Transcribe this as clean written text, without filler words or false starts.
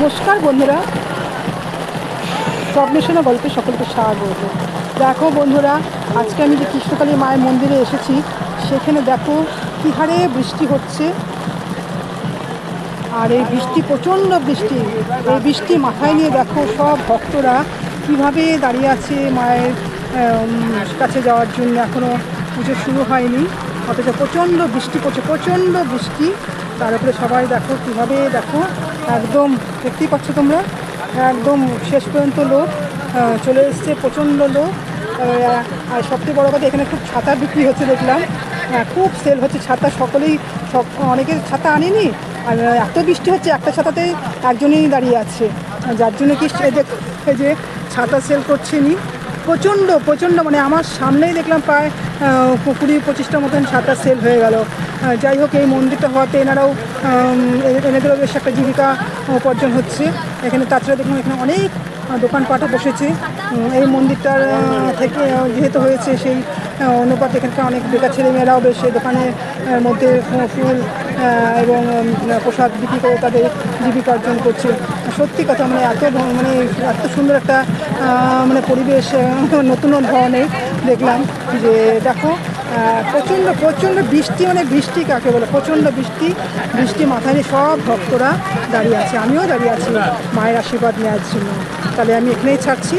নমস্কার বন্ধুরা, স্বপ্নেশনা গল্পে সকলকে স্বাগত। দেখো বন্ধুরা, আজকে আমি যে কৃষ্ণকালী মায়ের মন্দিরে এসেছি, সেখানে দেখো কী হারে বৃষ্টি হচ্ছে। আর এই বৃষ্টি, প্রচণ্ড বৃষ্টি, এই বৃষ্টি মাথায় নিয়ে দেখো সব ভক্তরা কীভাবে দাঁড়িয়ে আছে মায়ের কাছে যাওয়ার জন্য। এখনও পুজো শুরু হয়নি, অথচ প্রচণ্ড বৃষ্টি পড়ছে, প্রচণ্ড বৃষ্টি। তার উপরে সবাই দেখো কীভাবে, দেখো একদম দেখতেই পাচ্ছ তোমরা, একদম শেষ পর্যন্ত লোক চলে এসছে, প্রচণ্ড লোক। আর সবচেয়ে বড়ো কথা, এখানে খুব ছাতা বিক্রি হচ্ছে দেখলাম, খুব সেল হচ্ছে ছাতা। সকলেই অনেকে ছাতা আনেনি, আর এত বৃষ্টি হচ্ছে একটা ছাতাতেই একজনই দাঁড়িয়ে আছে, যার জন্য কি এই যে ছাতা সেল করছে নি। প্রচণ্ড প্রচণ্ড, মানে আমার সামনেই দেখলাম প্রায় 20-25টা মতন ছাতা সেল হয়ে গেল। যাই হোক, এই মন্দিরটা হওয়াতে এনারাও এনেদেরও বেশ একটা জীবিকা উপার্জন হচ্ছে এখানে। তাছাড়া দেখুন এখানে অনেক দোকানপাটও বসেছে। এই মন্দিরটার থেকে যেহেতু হয়েছে, সেই অনুপাতে এখানকার অনেক বেকার ছেলেমেয়েরাও বেশ এই দোকানের মধ্যে ফুল এবং প্রসাদ বিক্রি করে তাদের জীবিকা অর্জন করছে। সত্যি কথা, মানে এত সুন্দর একটা মানে পরিবেশ, নতুন ধরনের দেখলাম। যে দেখো প্রচণ্ড প্রচণ্ড বৃষ্টি, মানে বৃষ্টি কাকে বলে, প্রচণ্ড বৃষ্টি। বৃষ্টি মাথায় নিয়ে সব ভক্তরা দাঁড়িয়ে আছে, আমিও দাঁড়িয়ে আছি মায়ের আশীর্বাদ নেওয়ার জন্য। তাহলে আমি এখানেই ছাড়ছি।